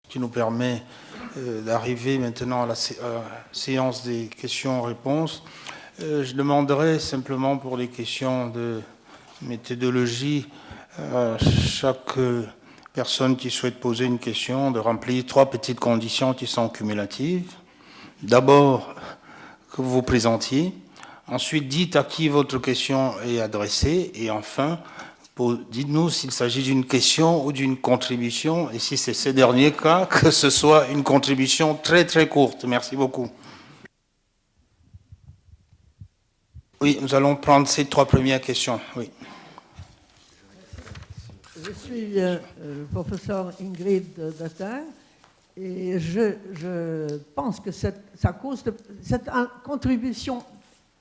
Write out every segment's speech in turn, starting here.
qui nous permet d'arriver maintenant à la séance des questions-réponses. Je demanderai simplement pour les questions de méthodologie à chaque personne qui souhaite poser une question de remplir 3 petites conditions qui sont cumulatives. D'abord, que vous vous présentiez. Ensuite, dites à qui votre question est adressée. Et enfin, dites-nous s'il s'agit d'une question ou d'une contribution. Et si c'est ce dernier cas, que ce soit une contribution très très courte. Merci beaucoup. Oui, nous allons prendre ces 3 premières questions. Oui. Je suis le professeur Ingrid Datin et je pense que cette contribution,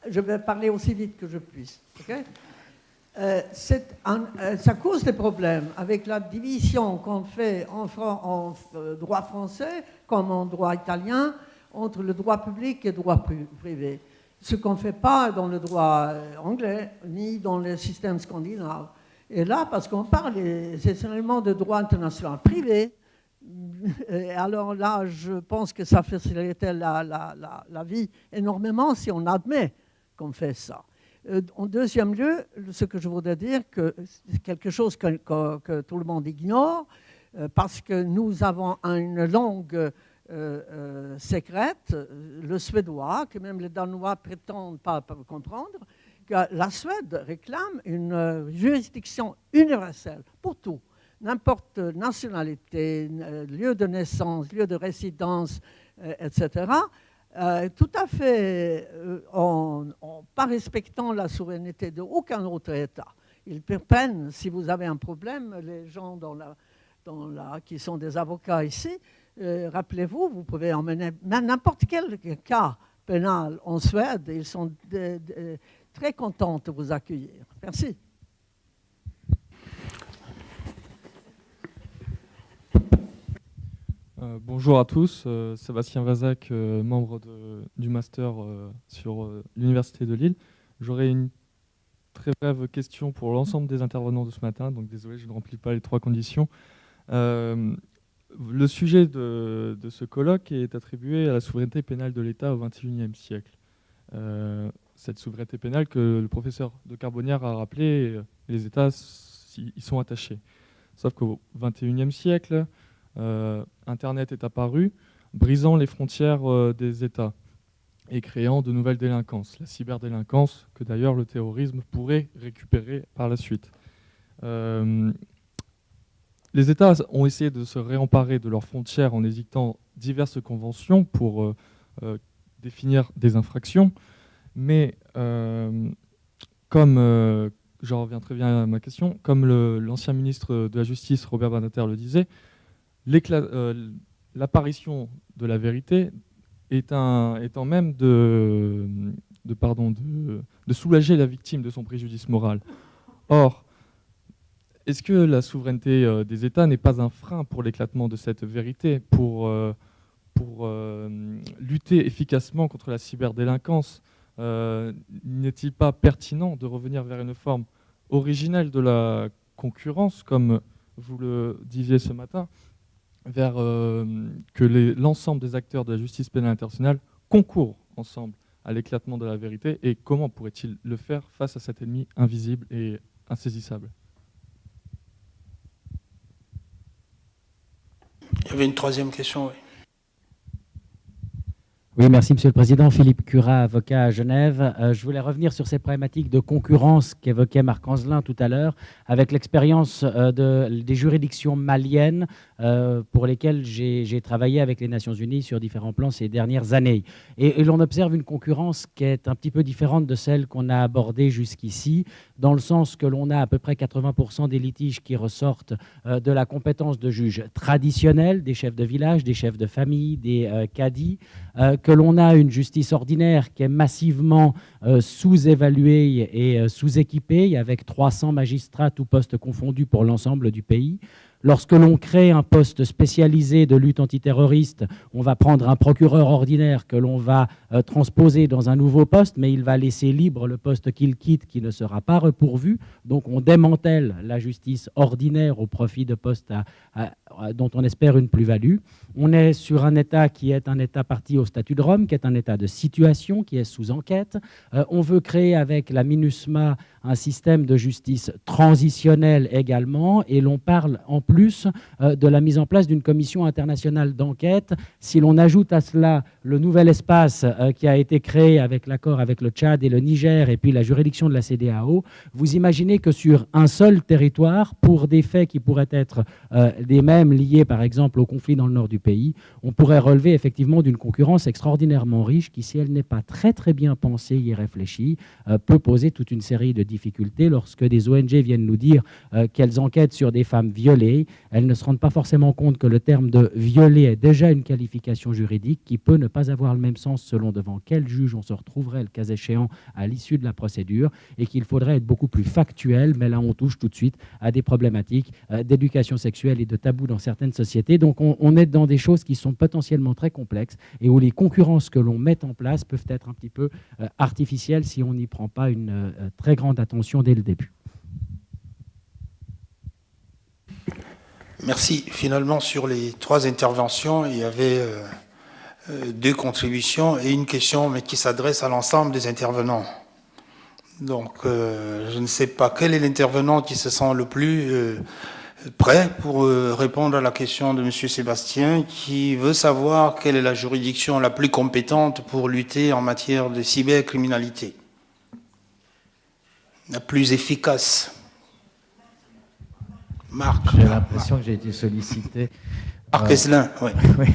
je vais parler aussi vite que je puisse, okay? Ça cause des problèmes avec la division qu'on fait en droit français comme en droit italien entre le droit public et le droit privé. Ce qu'on ne fait pas dans le droit anglais ni dans le système scandinave. Et là, parce qu'on parle essentiellement de droit international privé, alors là, je pense que ça faciliterait la vie énormément si on admet qu'on fait ça. En deuxième lieu, ce que je voudrais dire, c'est quelque chose que tout le monde ignore, parce que nous avons une langue secrète, le suédois, que même les Danois prétendent pas comprendre, que la Suède réclame une juridiction universelle pour tout, n'importe nationalité, lieu de naissance, lieu de résidence, etc., tout à fait pas respectant la souveraineté d'aucun autre État. Ils prennent, si vous avez un problème, les gens qui sont des avocats ici, rappelez-vous, vous pouvez emmener n'importe quel cas pénal en Suède, ils sont très contents de vous accueillir. Merci. Bonjour à tous, Sébastien Vazac, membre du master sur l'Université de Lille. J'aurais une très brève question pour l'ensemble des intervenants de ce matin, donc désolé, je ne remplis pas les 3 conditions. Le sujet de ce colloque est attribué à la souveraineté pénale de l'État au XXIe siècle. Cette souveraineté pénale que le professeur de Carbonnière a rappelé, les États y sont attachés. Sauf qu'au XXIe siècle, Internet est apparu, brisant les frontières des États et créant de nouvelles délinquances. La cyberdélinquance, que d'ailleurs le terrorisme pourrait récupérer par la suite. Les États ont essayé de se réemparer de leurs frontières en édictant diverses conventions pour définir des infractions. Mais comme, j'en reviens très bien à ma question, comme l'ancien ministre de la Justice, Robert Badinter, le disait, l'apparition de la vérité étant même de soulager la victime de son préjudice moral. Or, est-ce que la souveraineté des États n'est pas un frein pour l'éclatement de cette vérité, pour lutter efficacement contre la cyberdélinquance? N'est-il pas pertinent de revenir vers une forme originelle de la concurrence, comme vous le disiez ce matin, vers que l'ensemble des acteurs de la justice pénale internationale concourent ensemble à l'éclatement de la vérité, et comment pourrait-il le faire face à cet ennemi invisible et insaisissable? Il y avait une 3e question, oui. Oui, merci Monsieur le Président. Philippe Curat, avocat à Genève. Je voulais revenir sur ces problématiques de concurrence qu'évoquait Marc Anzelin tout à l'heure, avec l'expérience des juridictions maliennes pour lesquelles j'ai travaillé avec les Nations Unies sur différents plans ces dernières années. Et l'on observe une concurrence qui est un petit peu différente de celle qu'on a abordée jusqu'ici, dans le sens que l'on a à peu près 80% des litiges qui ressortent de la compétence de juges traditionnels, des chefs de village, des chefs de famille, des cadis, que l'on a une justice ordinaire qui est massivement sous-évaluée et sous-équipée, avec 300 magistrats tous postes confondus pour l'ensemble du pays. Lorsque l'on crée un poste spécialisé de lutte antiterroriste, on va prendre un procureur ordinaire que l'on va transposer dans un nouveau poste, mais il va laisser libre le poste qu'il quitte, qui ne sera pas repourvu. Donc on démantèle la justice ordinaire au profit de postes dont on espère une plus-value. On est sur un État qui est un État parti au statut de Rome, qui est un État de situation, qui est sous enquête. On veut créer avec la MINUSMA un système de justice transitionnelle également, et l'on parle en plus de la mise en place d'une commission internationale d'enquête. Si l'on ajoute à cela le nouvel espace qui a été créé avec l'accord avec le Tchad et le Niger, et puis la juridiction de la CEDEAO, vous imaginez que sur un seul territoire, pour des faits qui pourraient être des mêmes liés par exemple au conflit dans le nord du pays, on pourrait relever effectivement d'une concurrence extraordinairement riche qui, si elle n'est pas très très bien pensée et réfléchie, peut poser toute une série de difficultés. Lorsque des ONG viennent nous dire qu'elles enquêtent sur des femmes violées, elles ne se rendent pas forcément compte que le terme de violée est déjà une qualification juridique qui peut ne pas avoir le même sens selon devant quel juge on se retrouverait le cas échéant à l'issue de la procédure, et qu'il faudrait être beaucoup plus factuel, mais là on touche tout de suite à des problématiques d'éducation sexuelle et de tabou dans certaines sociétés. Donc on est dans des choses qui sont potentiellement très complexes et où les concurrences que l'on met en place peuvent être un petit peu artificielles si on n'y prend pas une très grande attention dès le début. Merci. Finalement, sur les 3 interventions, il y avait 2 contributions et une question, mais qui s'adresse à l'ensemble des intervenants. Donc, je ne sais pas quel est l'intervenant qui se sent le plus prêt pour répondre à la question de M. Sébastien, qui veut savoir quelle est la juridiction la plus compétente pour lutter en matière de cybercriminalité, la plus efficace. Marc. J'ai l'impression que j'ai été sollicité. Marc Eslin, oui. Oui.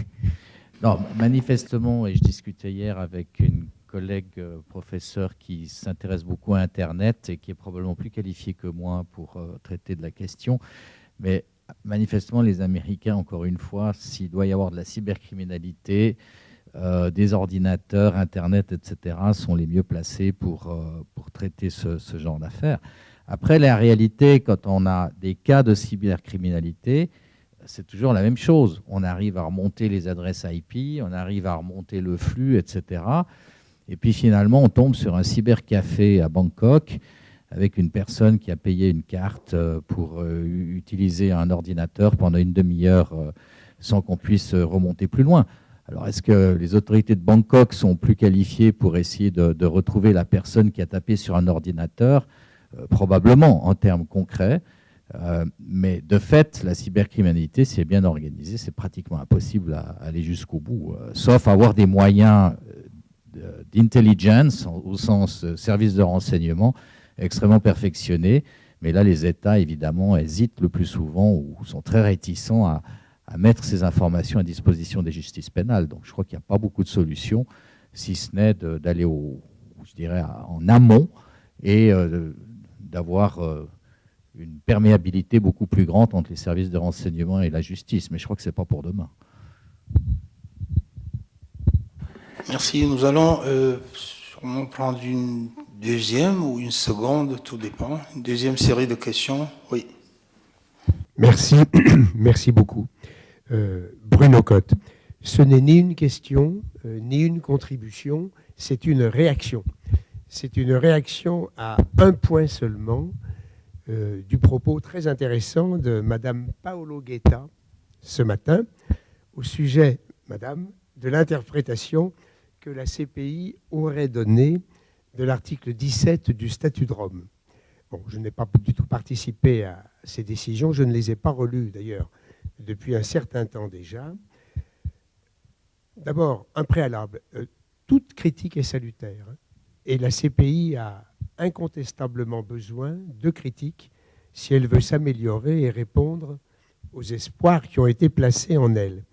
Non, manifestement, et je discutais hier avec une collègue professeure qui s'intéresse beaucoup à Internet et qui est probablement plus qualifiée que moi pour traiter de la question, mais manifestement, les Américains, encore une fois, s'il doit y avoir de la cybercriminalité, des ordinateurs, Internet, etc., sont les mieux placés pour traiter ce genre d'affaires. Après, la réalité, quand on a des cas de cybercriminalité, c'est toujours la même chose. On arrive à remonter les adresses IP, on arrive à remonter le flux, etc. Et puis finalement, on tombe sur un cybercafé à Bangkok avec une personne qui a payé une carte pour utiliser un ordinateur pendant une demi-heure sans qu'on puisse remonter plus loin. Alors, est-ce que les autorités de Bangkok sont plus qualifiées pour essayer de retrouver la personne qui a tapé sur un ordinateur ? Probablement, en termes concrets. Mais de fait, la cybercriminalité, si elle est bien organisée, c'est pratiquement impossible à aller jusqu'au bout, sauf avoir des moyens d'intelligence, au sens service de renseignement, extrêmement perfectionnés. Mais là, les États, évidemment, hésitent le plus souvent ou sont très réticents à mettre ces informations à disposition des justices pénales. Donc, je crois qu'il n'y a pas beaucoup de solutions, si ce n'est d'aller je dirais, en amont et d'avoir une perméabilité beaucoup plus grande entre les services de renseignement et la justice. Mais je crois que ce n'est pas pour demain. Merci. Nous allons sûrement prendre une deuxième ou une seconde, tout dépend. Une deuxième série de questions. Oui. Merci. Merci beaucoup. Bruno Cotte. Ce n'est ni une question, ni une contribution, c'est une réaction. C'est une réaction à un point seulement du propos très intéressant de Madame Paolo Guetta ce matin au sujet, Madame, de l'interprétation que la CPI aurait donnée de l'article 17 du statut de Rome. Bon, je n'ai pas du tout participé à ces décisions, je ne les ai pas relues d'ailleurs depuis un certain temps déjà. D'abord, un préalable. Toute critique est salutaire. Et la CPI a incontestablement besoin de critiques si elle veut s'améliorer et répondre aux espoirs qui ont été placés en elle.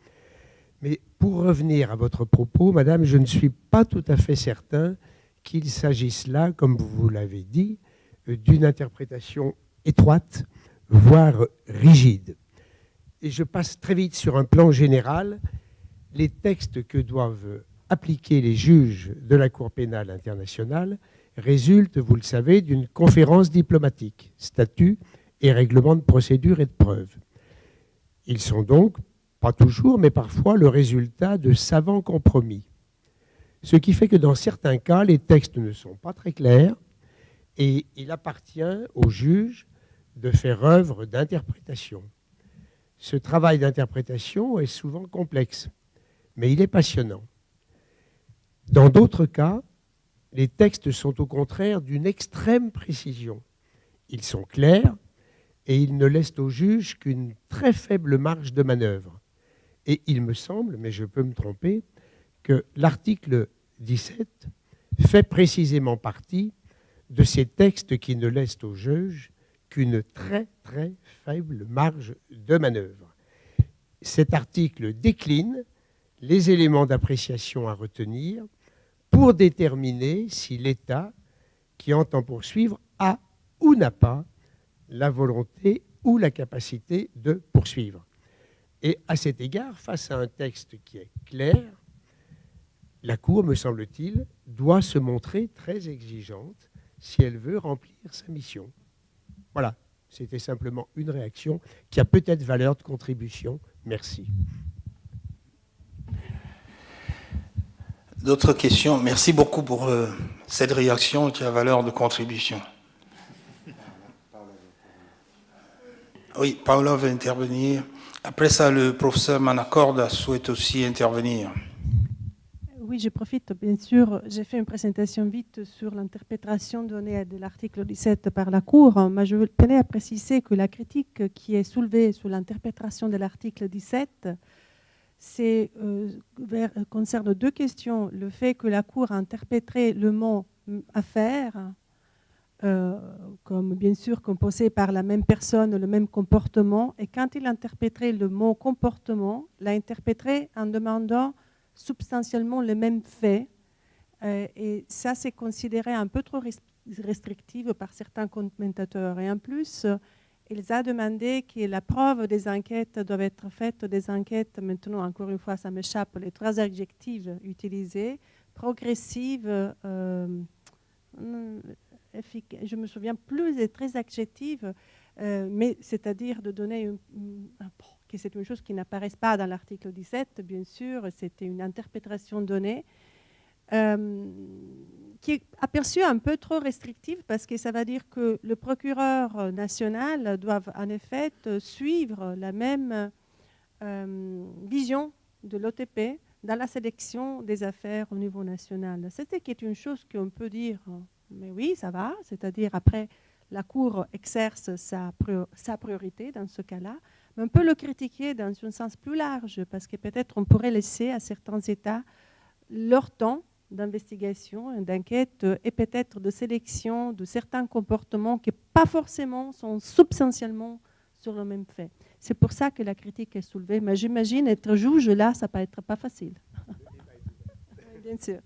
Mais pour revenir à votre propos, Madame, je ne suis pas tout à fait certain qu'il s'agisse là, comme vous l'avez dit, d'une interprétation étroite, voire rigide. Et je passe très vite sur un plan général. Les textes que doivent appliquer les juges de la Cour pénale internationale résultent, vous le savez, d'une conférence diplomatique, statut et règlement de procédure et de preuve. Ils sont donc, pas toujours, mais parfois, le résultat de savants compromis. Ce qui fait que dans certains cas, les textes ne sont pas très clairs et il appartient au juge de faire œuvre d'interprétation. Ce travail d'interprétation est souvent complexe, mais il est passionnant. Dans d'autres cas, les textes sont au contraire d'une extrême précision. Ils sont clairs et ils ne laissent au juge qu'une très faible marge de manœuvre. Et il me semble, mais je peux me tromper, que l'article 17 fait précisément partie de ces textes qui ne laissent au juge qu'une très très faible marge de manœuvre. Cet article décline les éléments d'appréciation à retenir pour déterminer si l'État qui entend poursuivre a ou n'a pas la volonté ou la capacité de poursuivre. Et à cet égard, face à un texte qui est clair, la Cour, me semble-t-il, doit se montrer très exigeante si elle veut remplir sa mission. Voilà, c'était simplement une réaction qui a peut-être valeur de contribution. Merci. D'autres questions? Merci beaucoup pour cette réaction qui a valeur de contribution. Oui, Paola veut intervenir. Après ça, le professeur Manacorda souhaite aussi intervenir. Oui, je profite, bien sûr. J'ai fait une présentation vite sur l'interprétation donnée de l'article 17 par la Cour, mais je tenais à préciser que la critique qui est soulevée sur l'interprétation de l'article 17 concerne deux questions. Le fait que la Cour a interprété le mot « affaire » comme bien sûr composé par la même personne, le même comportement, et quand il interpréterait le mot « comportement », l'a interprété en demandant substantiellement les mêmes faits. Et ça, c'est considéré un peu trop restrictif par certains commentateurs. Et en plus, il a demandé que la preuve des enquêtes doit être faite des enquêtes, maintenant, encore une fois, ça m'échappe, les trois adjectifs utilisés, progressive, je me souviens plus des très adjectifs, mais c'est-à-dire de donner que c'est une chose qui n'apparaît pas dans l'article 17, bien sûr, c'était une interprétation donnée, qui est aperçue un peu trop restrictive parce que ça va dire que le procureur national doit en effet suivre la même vision de l'OTP dans la sélection des affaires au niveau national. C'était qui est une chose qu'on peut dire, mais oui, ça va, c'est-à-dire après, la Cour exerce sa priorité dans ce cas-là, mais on peut le critiquer dans un sens plus large, parce que peut-être on pourrait laisser à certains États leur temps d'investigation, d'enquête et peut-être de sélection de certains comportements qui pas forcément sont substantiellement sur le même fait. C'est pour ça que la critique est soulevée, mais j'imagine être juge là, ça peut être pas facile. Bien sûr.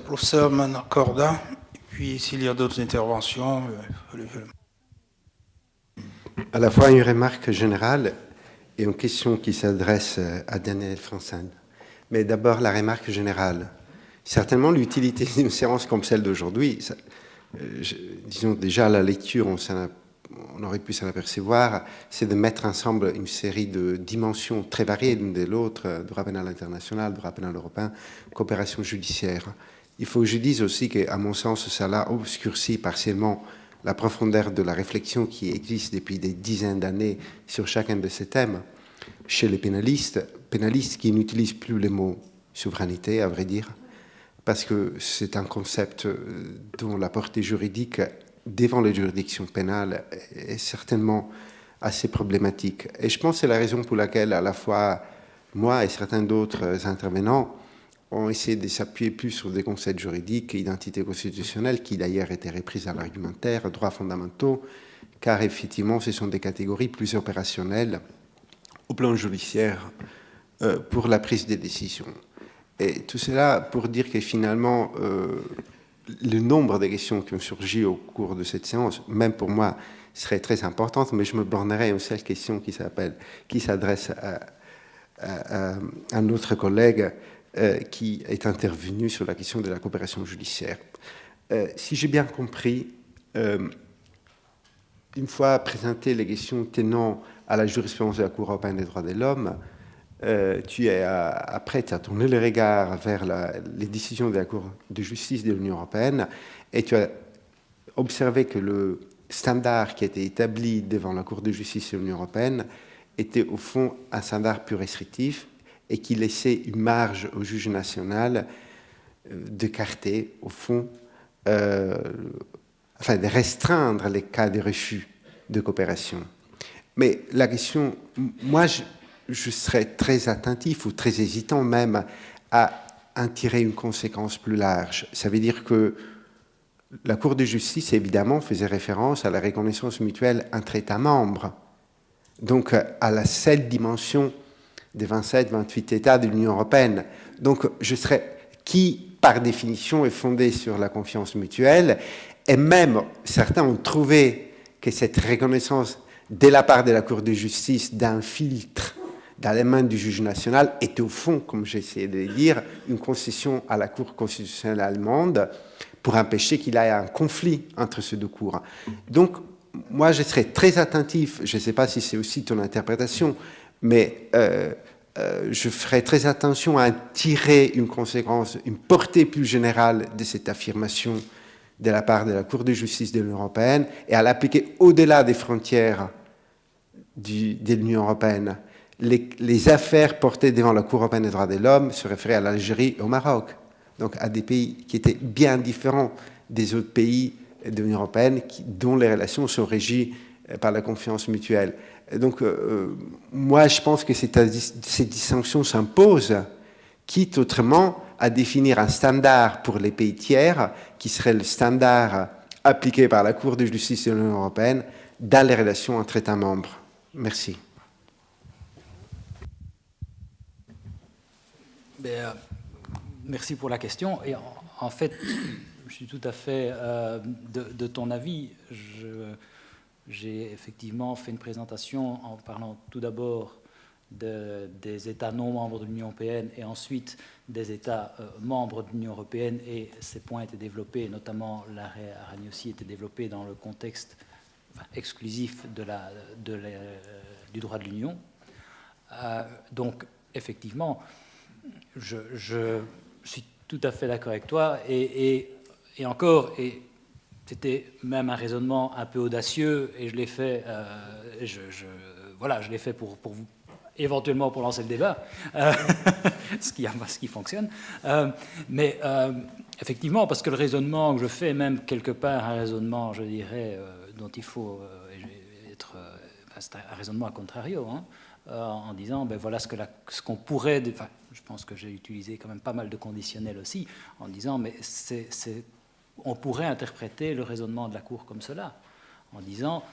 Professeur Manacorda, et puis s'il y a d'autres interventions, à la fois une remarque générale et une question qui s'adresse à Daniel Franzen. Mais d'abord la remarque générale. Certainement l'utilité d'une séance comme celle d'aujourd'hui, disons déjà à la lecture, on aurait pu s'en apercevoir, c'est de mettre ensemble une série de dimensions très variées l'une de l'autre, droit pénal international, droit pénal européen, coopération judiciaire. Il faut que je dise aussi qu'à mon sens, ça l'a obscurci partiellement la profondeur de la réflexion qui existe depuis des dizaines d'années sur chacun de ces thèmes. Chez les pénalistes qui n'utilisent plus le mot souveraineté, à vrai dire, parce que c'est un concept dont la portée juridique devant les juridictions pénales est certainement assez problématique. Et je pense que c'est la raison pour laquelle, à la fois moi et certains d'autres intervenants, ont essayé de s'appuyer plus sur des concepts juridiques, identité constitutionnelle, qui d'ailleurs étaient reprises à l'argumentaire, droits fondamentaux, car effectivement, ce sont des catégories plus opérationnelles au plan judiciaire pour la prise des décisions. Et tout cela pour dire que finalement, le nombre de questions qui ont surgi au cours de cette séance, même pour moi, serait très importante, mais je me bornerai à une seule question qui s'adresse à notre collègue qui est intervenu sur la question de la coopération judiciaire. Si j'ai bien compris, une fois présentées les questions tenant à la jurisprudence de la Cour européenne des droits de l'homme, tu es prêt à tourner le regard vers les décisions de la Cour de justice de l'Union européenne et tu as observé que le standard qui a été établi devant la Cour de justice de l'Union européenne était au fond un standard plus restrictif et qui laissait une marge au juge national d'écarter, au fond, enfin de restreindre les cas de refus de coopération. Mais la question, moi je serais très attentif ou très hésitant même à en tirer une conséquence plus large. Ça veut dire que la Cour de justice, évidemment, faisait référence à la reconnaissance mutuelle entre États membres, donc à la seule dimension des 27-28 États de l'Union européenne. Donc je serais, qui par définition est fondée sur la confiance mutuelle, et même certains ont trouvé que cette reconnaissance de la part de la Cour de justice d'un filtre dans les mains du juge national était au fond, comme j'ai essayé de le dire, une concession à la Cour constitutionnelle allemande pour empêcher qu'il y ait un conflit entre ces deux cours. Donc, moi, je serais très attentif, je ne sais pas si c'est aussi ton interprétation, mais je ferai très attention à tirer une conséquence, une portée plus générale de cette affirmation de la part de la Cour de justice de l'Union européenne et à l'appliquer au-delà des frontières de l'Union européenne. Les affaires portées devant la Cour européenne des droits de l'homme se référaient à l'Algérie et au Maroc, donc à des pays qui étaient bien différents des autres pays de l'Union européenne dont les relations sont régies par la confiance mutuelle. Donc, moi, je pense que cette distinction s'impose, quitte autrement à définir un standard pour les pays tiers, qui serait le standard appliqué par la Cour de justice de l'Union européenne dans les relations entre États membres. Merci. Merci pour la question. Et en fait, je suis tout à fait de ton avis. J'ai effectivement fait une présentation en parlant tout d'abord des États non membres de l'Union européenne et ensuite des États membres de l'Union européenne, et ces points étaient développés, notamment l'arrêt Aragnossi était développé dans le contexte exclusif du droit de l'Union. Donc, effectivement, je suis tout à fait d'accord avec toi, et c'était même un raisonnement un peu audacieux, et je l'ai fait, je l'ai fait pour vous, éventuellement pour lancer le débat, ce qui fonctionne. Mais effectivement, parce que le raisonnement que je fais, même quelque part un raisonnement, je dirais, dont il faut être, c'est un raisonnement à contrario, hein, en disant, ben voilà ce qu'on pourrait, je pense que j'ai utilisé quand même pas mal de conditionnels aussi, en disant, mais on pourrait interpréter le raisonnement de la Cour comme cela, en disant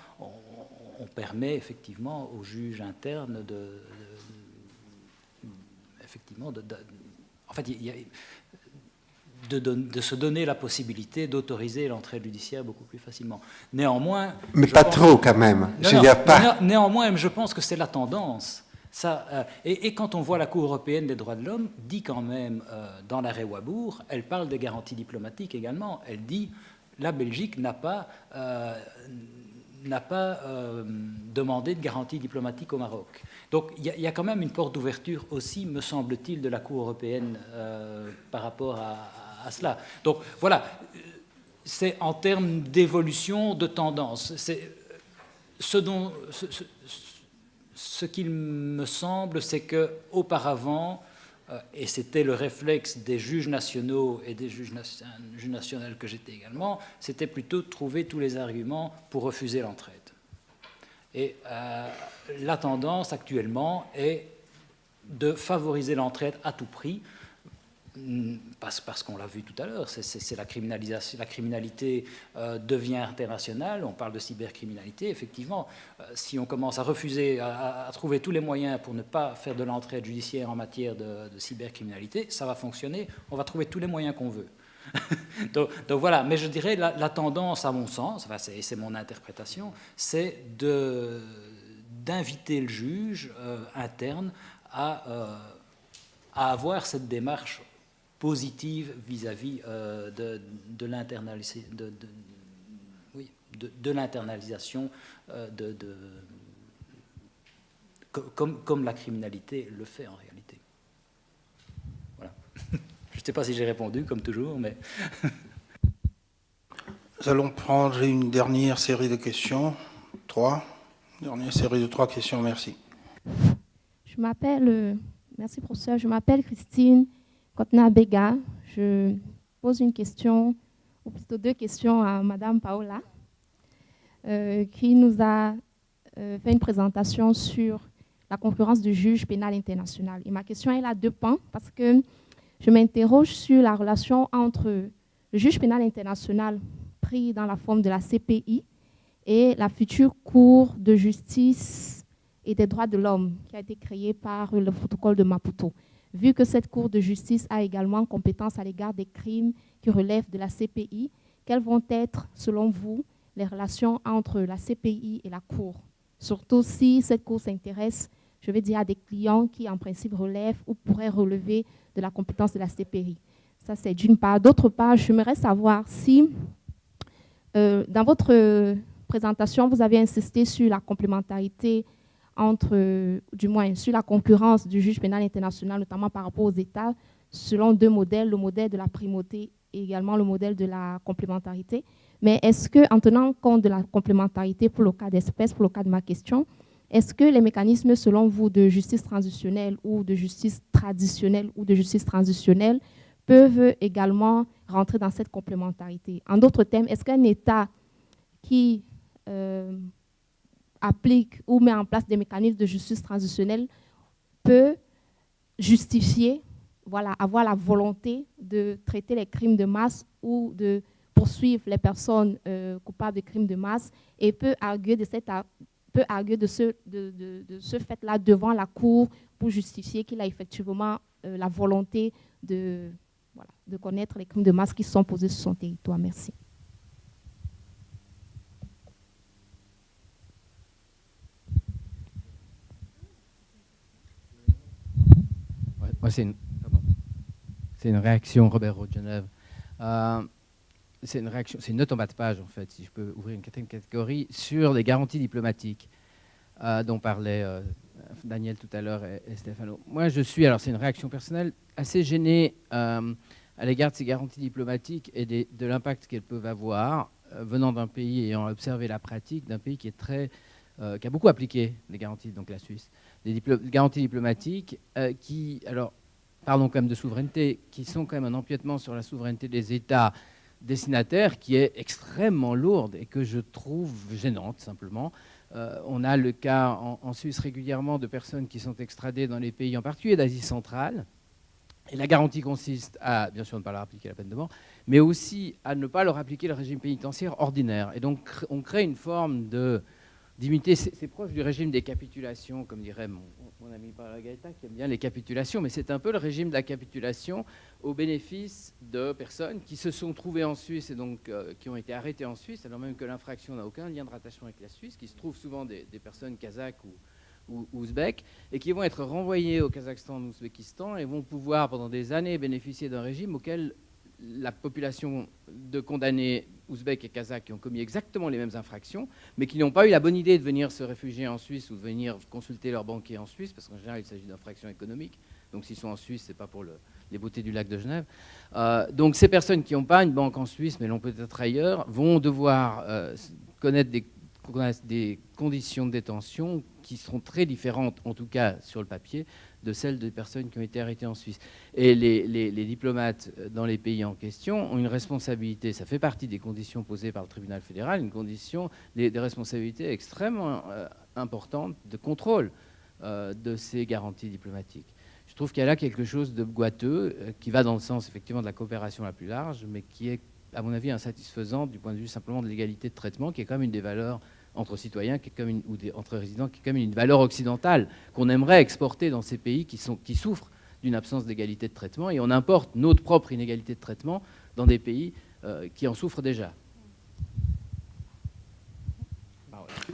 on permet effectivement aux juges internes de se donner la possibilité d'autoriser l'entrée judiciaire beaucoup plus facilement. Néanmoins... Mais pas trop quand même. Néanmoins, je pense que c'est la tendance. Et quand on voit la Cour européenne des droits de l'homme, dit quand même, dans l'arrêt Wabour, elle parle des garanties diplomatiques également. Elle dit la Belgique n'a pas demandé de garantie diplomatique au Maroc. Donc il y a quand même une porte d'ouverture aussi, me semble-t-il, de la Cour européenne par rapport à cela. Donc voilà, c'est en termes d'évolution, de tendance. C'est ce qu'il me semble, c'est qu'auparavant, et c'était le réflexe des juges nationaux et des juges nationaux que j'étais également, c'était plutôt de trouver tous les arguments pour refuser l'entraide. Et la tendance actuellement est de favoriser l'entraide à tout prix, parce qu'on l'a vu tout à l'heure, c'est la criminalisation, la criminalité devient internationale, on parle de cybercriminalité, effectivement, si on commence à refuser, à trouver tous les moyens pour ne pas faire de l'entraide judiciaire en matière de cybercriminalité, ça va fonctionner, on va trouver tous les moyens qu'on veut. donc voilà, mais je dirais la tendance, à mon sens, c'est mon interprétation, c'est d'inviter le juge interne à avoir cette démarche positive vis-à-vis de oui, de l'internalisation, comme la criminalité le fait en réalité. Voilà. Je ne sais pas si j'ai répondu, comme toujours, mais... Nous allons prendre une dernière série de questions. 3. Dernière série de 3 questions, merci. Je m'appelle, merci professeur, je m'appelle Christine Kotna-Bega. Je pose une question, ou plutôt 2 questions à Madame Paola, qui nous a fait une présentation sur la concurrence du juge pénal international. Et ma question elle a 2 pans, parce que je m'interroge sur la relation entre le juge pénal international pris dans la forme de la CPI et la future Cour de justice et des droits de l'homme qui a été créée par le protocole de Maputo. Vu que cette Cour de justice a également compétence à l'égard des crimes qui relèvent de la CPI, quelles vont être, selon vous, les relations entre la CPI et la Cour? Surtout si cette Cour s'intéresse, je vais dire, à des clients qui, en principe, relèvent ou pourraient relever de la compétence de la CPI. Ça, c'est d'une part. D'autre part, j'aimerais savoir si, dans votre présentation, vous avez insisté sur la complémentarité entre, du moins, sur la concurrence du juge pénal international, notamment par rapport aux États, selon 2 modèles, le modèle de la primauté et également le modèle de la complémentarité. Mais est-ce que, en tenant compte de la complémentarité pour le cas d'espèce, pour le cas de ma question, est-ce que les mécanismes, selon vous, de justice transitionnelle ou de justice traditionnelle ou de justice transitionnelle peuvent également rentrer dans cette complémentarité? En d'autres termes, est-ce qu'un État qui applique ou met en place des mécanismes de justice transitionnelle peut justifier, voilà, avoir la volonté de traiter les crimes de masse ou de poursuivre les personnes coupables de crimes de masse et peut arguer de ce fait-là devant la Cour pour justifier qu'il a effectivement la volonté de connaître les crimes de masse qui sont posés sur son territoire. Merci. Moi, c'est une réaction, Robert Roth Genève. C'est une réaction, c'est une note en bas de page, en fait, si je peux ouvrir une quatrième catégorie, sur les garanties diplomatiques dont parlaient Daniel tout à l'heure et Stefano. Moi, je suis, alors c'est une réaction personnelle, assez gêné à l'égard de ces garanties diplomatiques et de l'impact qu'elles peuvent avoir venant d'un pays ayant observé la pratique, d'un pays qui est qui a beaucoup appliqué les garanties, donc la Suisse, des garanties diplomatiques qui, alors, parlons quand même de souveraineté, qui sont quand même un empiètement sur la souveraineté des États destinataires qui est extrêmement lourde et que je trouve gênante, simplement. On a le cas en Suisse régulièrement de personnes qui sont extradées dans les pays, en particulier d'Asie centrale. Et la garantie consiste à, bien sûr, ne pas leur appliquer la peine de mort, mais aussi à ne pas leur appliquer le régime pénitentiaire ordinaire. Et donc, on crée une forme d'immunité. C'est proche du régime des capitulations, comme dirait mon ami Paola Gaeta, qui aime bien les capitulations, mais c'est un peu le régime de la capitulation au bénéfice de personnes qui se sont trouvées en Suisse et donc qui ont été arrêtées en Suisse, alors même que l'infraction n'a aucun lien de rattachement avec la Suisse, qui se trouvent souvent des personnes kazakhs ou ouzbeks, et qui vont être renvoyées au Kazakhstan, ou Ouzbékistan, et vont pouvoir pendant des années bénéficier d'un régime auquel la population de condamnés ouzbeks et kazakhs qui ont commis exactement les mêmes infractions, mais qui n'ont pas eu la bonne idée de venir se réfugier en Suisse ou de venir consulter leur banquier en Suisse, parce qu'en général, il s'agit d'infractions économiques. Donc, s'ils sont en Suisse, ce n'est pas pour les beautés du lac de Genève. Donc, ces personnes qui n'ont pas une banque en Suisse, mais l'ont peut-être ailleurs, vont devoir connaître des conditions de détention qui seront très différentes, en tout cas sur le papier, de celles des personnes qui ont été arrêtées en Suisse. Et les diplomates dans les pays en question ont une responsabilité, ça fait partie des conditions posées par le tribunal fédéral, une condition, des responsabilités extrêmement importantes de contrôle de ces garanties diplomatiques. Je trouve qu'il y a là quelque chose de boiteux qui va dans le sens effectivement de la coopération la plus large, mais qui est, à mon avis, insatisfaisant du point de vue simplement de l'égalité de traitement, qui est comme une des valeurs entre citoyens qui est comme entre résidents, qui est comme une valeur occidentale qu'on aimerait exporter dans ces pays qui souffrent d'une absence d'égalité de traitement, et on importe notre propre inégalité de traitement dans des pays qui en souffrent déjà.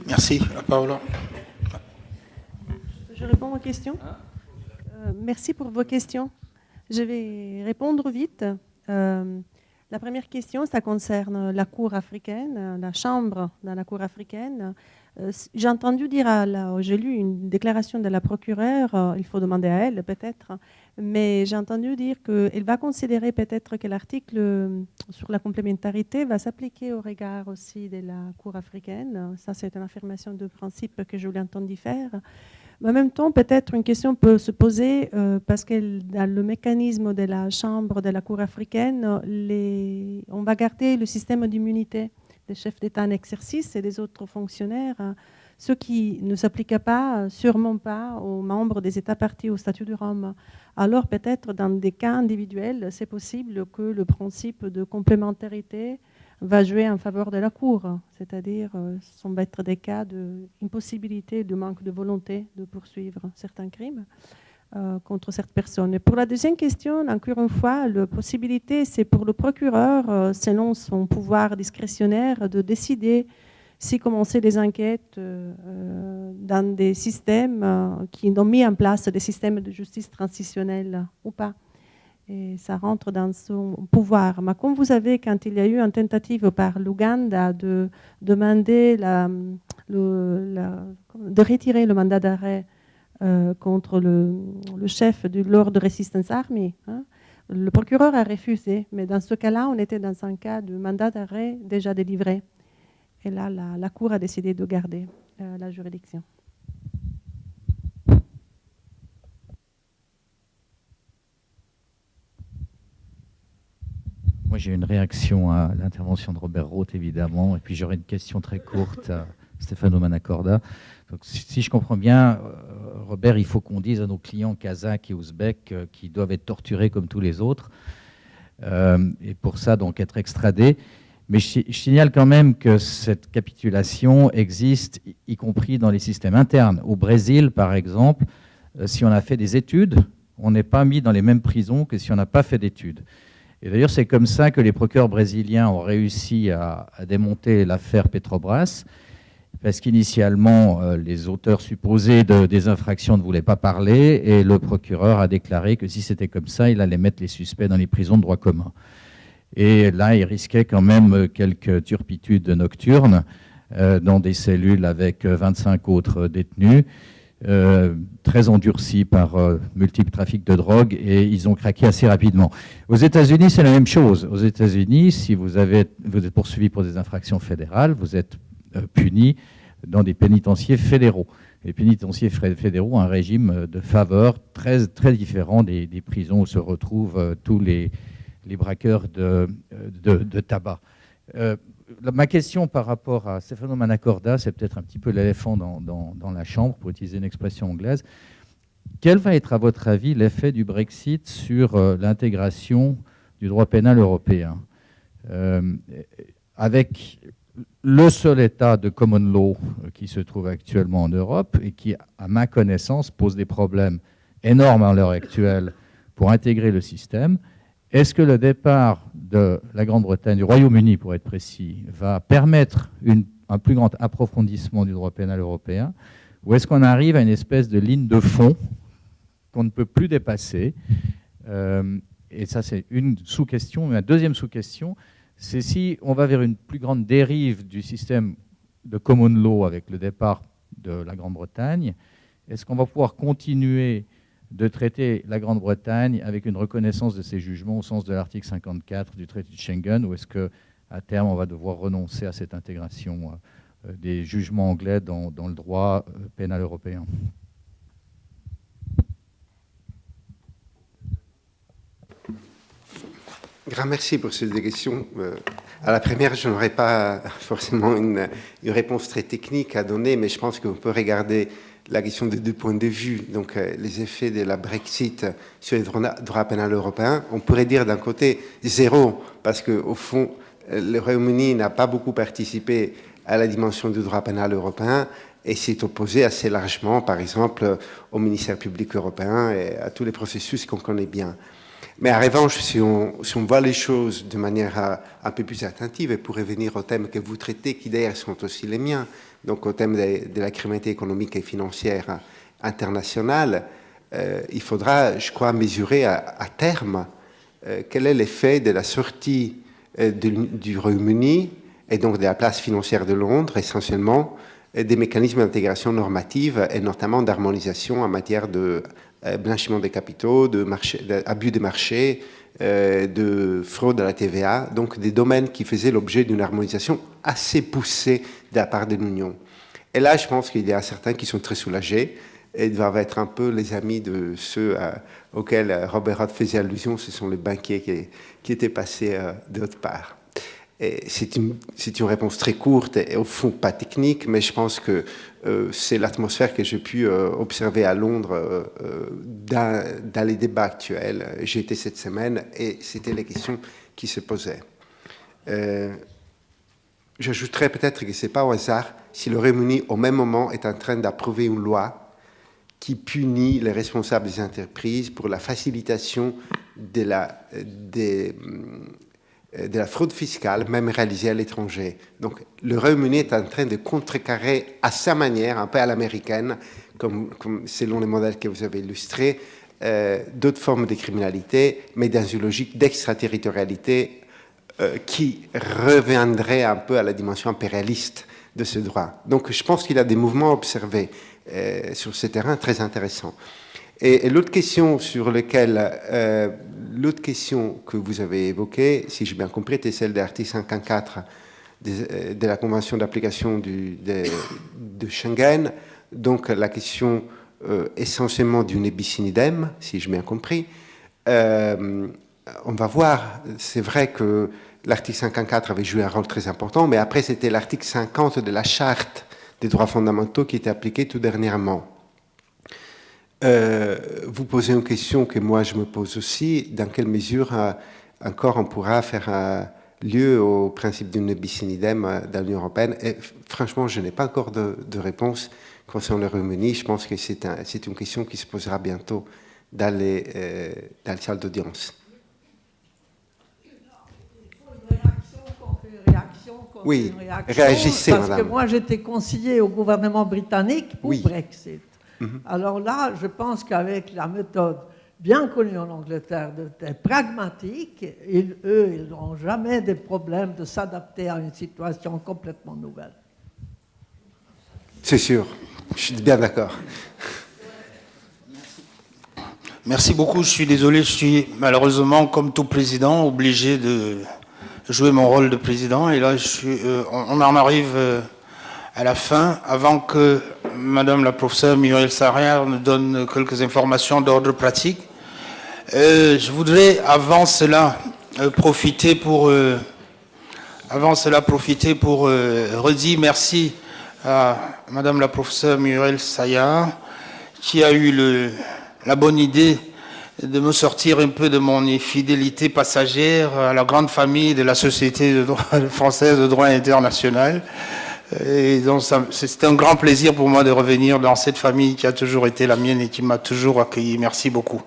Merci, Paola. Je réponds aux questions. Merci pour vos questions. Je vais répondre vite. La première question, ça concerne la Cour africaine, la Chambre dans la Cour africaine. J'ai entendu dire, j'ai lu une déclaration de la procureure, il faut demander à elle peut-être, mais j'ai entendu dire qu'elle va considérer peut-être que l'article sur la complémentarité va s'appliquer au regard aussi de la Cour africaine. Ça, c'est une affirmation de principe que je voulais entendre faire. Mais en même temps, peut-être une question peut se poser parce que dans le mécanisme de la Chambre de la Cour africaine, on va garder le système d'immunité des chefs d'État en exercice et des autres fonctionnaires, ce qui ne s'applique pas, sûrement pas, aux membres des États partis au statut de Rome. Alors peut-être dans des cas individuels, c'est possible que le principe de complémentarité va jouer en faveur de la Cour, c'est-à-dire ce va être des cas d'impossibilité, de manque de volonté de poursuivre certains crimes contre certaines personnes. Et pour la deuxième question, encore une fois, la possibilité, c'est pour le procureur, selon son pouvoir discrétionnaire, de décider si commencer des enquêtes dans des systèmes qui ont mis en place des systèmes de justice transitionnelle ou pas. Et ça rentre dans son pouvoir. Mais comme vous savez, quand il y a eu une tentative par l'Ouganda de demander de retirer le mandat d'arrêt contre le chef du Lord Resistance Army, le procureur a refusé. Mais dans ce cas-là, on était dans un cas de mandat d'arrêt déjà délivré. Et là, la Cour a décidé de garder la juridiction. Moi, j'ai une réaction à l'intervention de Robert Roth, évidemment, et puis j'aurais une question très courte à Stefano Manacorda. Donc, si je comprends bien, Robert, il faut qu'on dise à nos clients kazakhs et ouzbeks qu'ils doivent être torturés comme tous les autres, et pour ça, donc, être extradés. Mais je signale quand même que cette capitulation existe, y compris dans les systèmes internes. Au Brésil, par exemple, si on a fait des études, on n'est pas mis dans les mêmes prisons que si on n'a pas fait d'études. Et d'ailleurs, c'est comme ça que les procureurs brésiliens ont réussi à démonter l'affaire Petrobras, parce qu'initialement, les auteurs supposés des infractions ne voulaient pas parler, et le procureur a déclaré que si c'était comme ça, il allait mettre les suspects dans les prisons de droit commun. Et là, il risquait quand même quelques turpitudes nocturnes dans des cellules avec 25 autres détenus, très endurcis par multiples trafics de drogue, et ils ont craqué assez rapidement. Aux États-Unis, c'est la même chose. Aux États-Unis, si vous êtes poursuivi pour des infractions fédérales, vous êtes puni dans des pénitenciers fédéraux. Les pénitenciers fédéraux ont un régime de faveur très, très différent des prisons où se retrouvent tous les braqueurs de tabac. Ma question par rapport à Stefano Manacorda, c'est peut-être un petit peu l'éléphant dans la chambre, pour utiliser une expression anglaise. Quel va être, à votre avis, l'effet du Brexit sur l'intégration du droit pénal européen avec le seul État de common law qui se trouve actuellement en Europe et qui, à ma connaissance, pose des problèmes énormes à l'heure actuelle pour intégrer le système. Est-ce que le départ de la Grande-Bretagne, du Royaume-Uni pour être précis, va permettre un plus grand approfondissement du droit pénal européen, ou est-ce qu'on arrive à une espèce de ligne de fond qu'on ne peut plus dépasser? Et ça, c'est une sous-question. Mais la deuxième sous-question, c'est si on va vers une plus grande dérive du système de common law avec le départ de la Grande-Bretagne, est-ce qu'on va pouvoir continuer de traiter la Grande-Bretagne avec une reconnaissance de ses jugements au sens de l'article 54 du traité de Schengen, ou est-ce qu'à terme, on va devoir renoncer à cette intégration des jugements anglais dans le droit pénal européen? Grand merci pour ces deux questions. À la première, je n'aurais pas forcément une réponse très technique à donner, mais je pense qu'on peut regarder la question de deux points de vue. Donc, les effets de la Brexit sur le droit pénal européen, on pourrait dire d'un côté zéro, parce qu'au fond, le Royaume-Uni n'a pas beaucoup participé à la dimension du droit pénal européen et s'est opposé assez largement, par exemple, au ministère public européen et à tous les processus qu'on connaît bien. Mais en revanche, si on voit les choses de manière un peu plus attentive, et pour revenir aux thèmes que vous traitez, qui d'ailleurs sont aussi les miens, donc au thème de la criminalité économique et financière internationale, il faudra, je crois, mesurer à terme quel est l'effet de la sortie du Royaume-Uni et donc de la place financière de Londres, essentiellement, des mécanismes d'intégration normative et notamment d'harmonisation en matière de blanchiment des capitaux, d'abus des marchés, de fraude à la TVA, donc des domaines qui faisaient l'objet d'une harmonisation assez poussée de la part de l'Union. Et là, je pense qu'il y a certains qui sont très soulagés et doivent être un peu les amis de ceux auxquels Robert Roth faisait allusion, ce sont les banquiers qui étaient passés d'autre part. C'est une réponse très courte et au fond pas technique, mais je pense que c'est l'atmosphère que j'ai pu observer à Londres dans les débats actuels. J'ai été cette semaine et c'était les questions qui se posaient. J'ajouterais peut-être que ce n'est pas au hasard si le Royaume-Uni, au même moment, est en train d'approuver une loi qui punit les responsables des entreprises pour la facilitation de la fraude fiscale, même réalisée à l'étranger. Donc, le Royaume-Uni est en train de contrecarrer à sa manière, un peu à l'américaine, comme selon les modèles que vous avez illustrés, d'autres formes de criminalité, mais dans une logique d'extraterritorialité qui reviendrait un peu à la dimension impérialiste de ce droit. Donc, je pense qu'il y a des mouvements observés sur ce terrain très intéressants. Et l'autre question l'autre question que vous avez évoquée, si j'ai bien compris, était celle de l'article 54 de la Convention d'application de Schengen. Donc la question essentiellement du ne bis in idem, si j'ai bien compris. On va voir, c'est vrai que l'article 54 avait joué un rôle très important, mais après c'était l'article 50 de la Charte des droits fondamentaux qui était appliqué tout dernièrement. Vous posez une question que moi je me pose aussi, dans quelle mesure encore on pourra faire lieu au principe du ne bis in idem dans l'Union européenne. Et franchement, je n'ai pas encore de réponse concernant le Royaume-Uni. Je pense que c'est une question qui se posera bientôt dans les salles d'audience. Oui, réagissez, parce madame. Parce que moi, j'étais conseiller au gouvernement britannique pour Oui. Brexit. Alors là, je pense qu'avec la méthode bien connue en Angleterre, pragmatique, eux, ils n'ont jamais des problèmes de s'adapter à une situation complètement nouvelle. C'est sûr, je suis bien d'accord. Merci beaucoup. Je suis désolé, je suis malheureusement, comme tout président, obligé de jouer mon rôle de président. Et là, on en arrive à la fin, avant que Madame la professeure Muriel Sarrière nous donne quelques informations d'ordre pratique. Je voudrais, avant cela, profiter pour redire merci à Madame la professeure Muriel Sarrière, qui a eu la bonne idée de me sortir un peu de mon infidélité passagère à la grande famille de la Société française de droit international. Et donc, c'est un grand plaisir pour moi de revenir dans cette famille qui a toujours été la mienne et qui m'a toujours accueilli. Merci beaucoup.